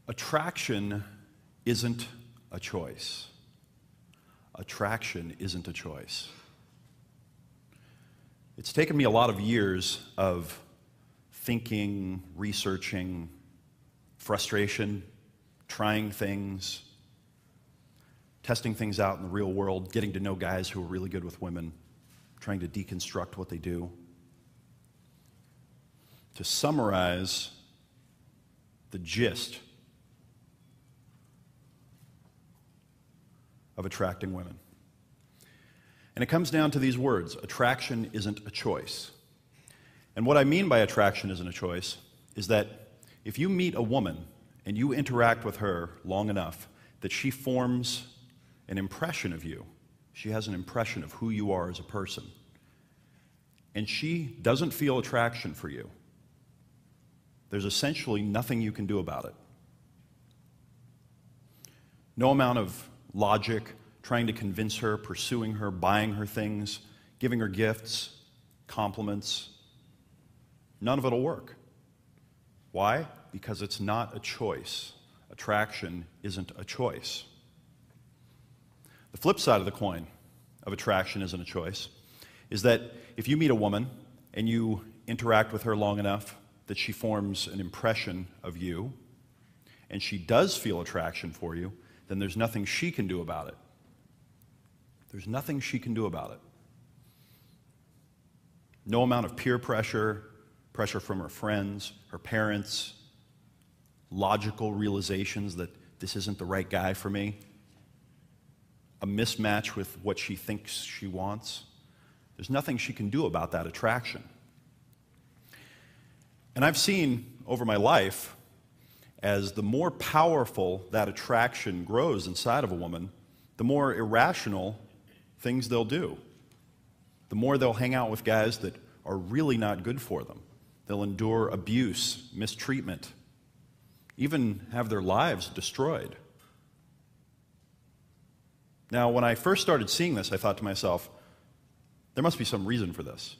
Attraction isn't a choice. Attraction isn't a choice. It's taken me a lot of years of thinking, researching, frustration, trying things, testing things out in the real world, getting to know guys who are really good with women, trying to deconstruct what they do. To summarize the gist of attracting women. And it comes down to these words: attraction isn't a choice. And what I mean by attraction isn't a choice is that if you meet a woman and you interact with her long enough that she forms an impression of you, she has an impression of who you are as a person, and she doesn't feel attraction for you, there's essentially nothing you can do about it. No amount of logic, trying to convince her, pursuing her, buying her things, giving her gifts, compliments, none of it will work. Why? Because it's not a choice. Attraction isn't a choice. The flip side of the coin of attraction isn't a choice is that if you meet a woman and you interact with her long enough that she forms an impression of you and she does feel attraction for you, then there's nothing she can do about it. There's nothing she can do about it. No amount of peer pressure, pressure from her friends, her parents, logical realizations that this isn't the right guy for me, a mismatch with what she thinks she wants. There's nothing she can do about that attraction. And I've seen over my life, as the more powerful that attraction grows inside of a woman, the more irrational things they'll do. The more they'll hang out with guys that are really not good for them. They'll endure abuse, mistreatment, even have their lives destroyed. Now, when I first started seeing this, I thought to myself, there must be some reason for this.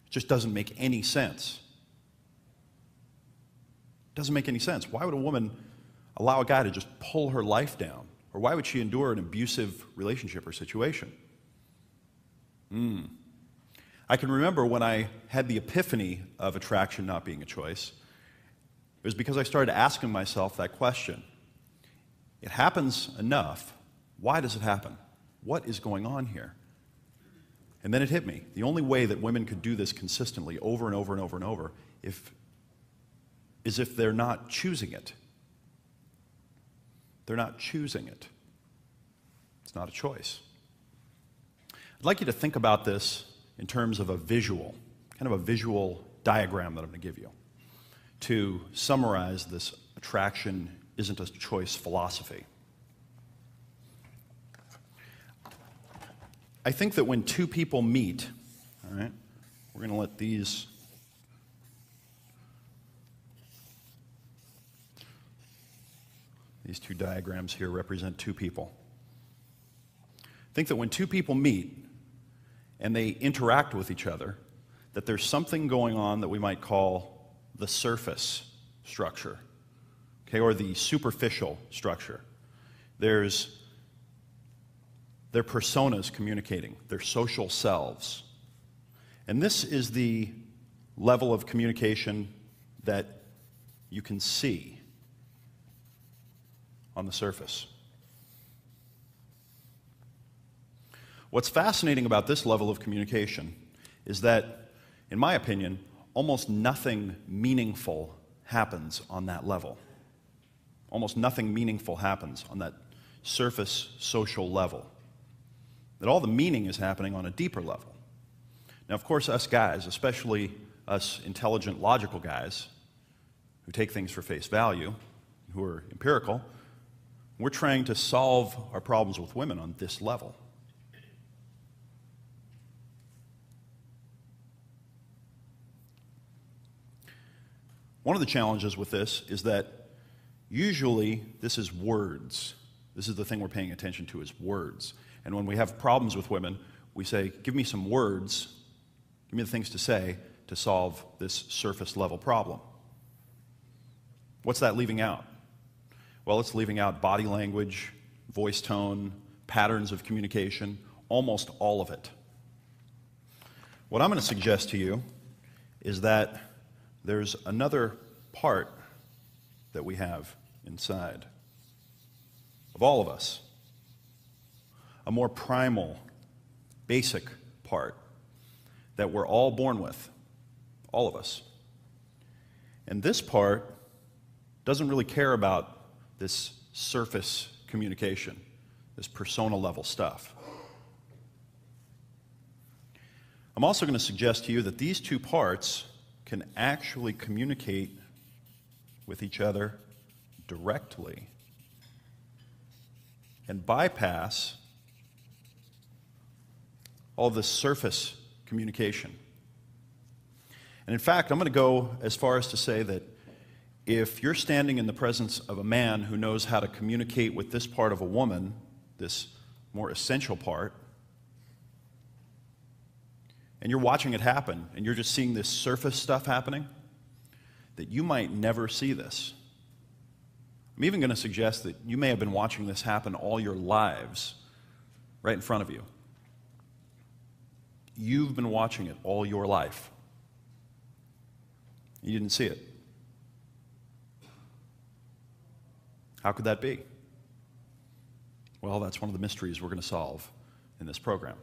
It just doesn't make any sense. It doesn't make any sense. Why would a woman allow a guy to just pull her life down? Or why would she endure an abusive relationship or situation? I can remember when I had the epiphany of attraction not being a choice. It was because I started asking myself that question. It happens enough. Why does it happen? What is going on here? And then it hit me. The only way that women could do this consistently over and over and over and over is if they're not choosing it. They're not choosing it. It's not a choice. I'd like you to think about this in terms of a visual, kind of a visual diagram that I'm going to give you to summarize this attraction isn't a choice philosophy. I think that when two people meet, all right, we're going to let these two diagrams here represent two people. I think that when two people meet and they interact with each other, that there's something going on that we might call the surface structure, okay, or the superficial structure. There's their personas communicating, their social selves. And this is the level of communication that you can see on the surface. What's fascinating about this level of communication is that, in my opinion, almost nothing meaningful happens on that level. Almost nothing meaningful happens on that surface social level. That all the meaning is happening on a deeper level. Now, of course, us guys, especially us intelligent, logical guys who take things for face value, who are empirical, we're trying to solve our problems with women on this level. One of the challenges with this is that usually this is words. This is the thing we're paying attention to, is words. And when we have problems with women, we say, give me some words, give me the things to say to solve this surface level problem. What's that leaving out? Well, it's leaving out body language, voice tone, patterns of communication, almost all of it. What I'm going to suggest to you is that there's another part that we have inside of all of us, a more primal, basic part that we're all born with, all of us. And this part doesn't really care about this surface communication, this persona level stuff. I'm also going to suggest to you that these two parts can actually communicate with each other directly and bypass all this surface communication. And in fact, I'm going to go as far as to say that if you're standing in the presence of a man who knows how to communicate with this part of a woman, this more essential part, and you're watching it happen, and you're just seeing this surface stuff happening, that you might never see this. I'm even going to suggest that you may have been watching this happen all your lives, right in front of you. You've been watching it all your life. You didn't see it. How could that be? Well, that's one of the mysteries we're going to solve in this program.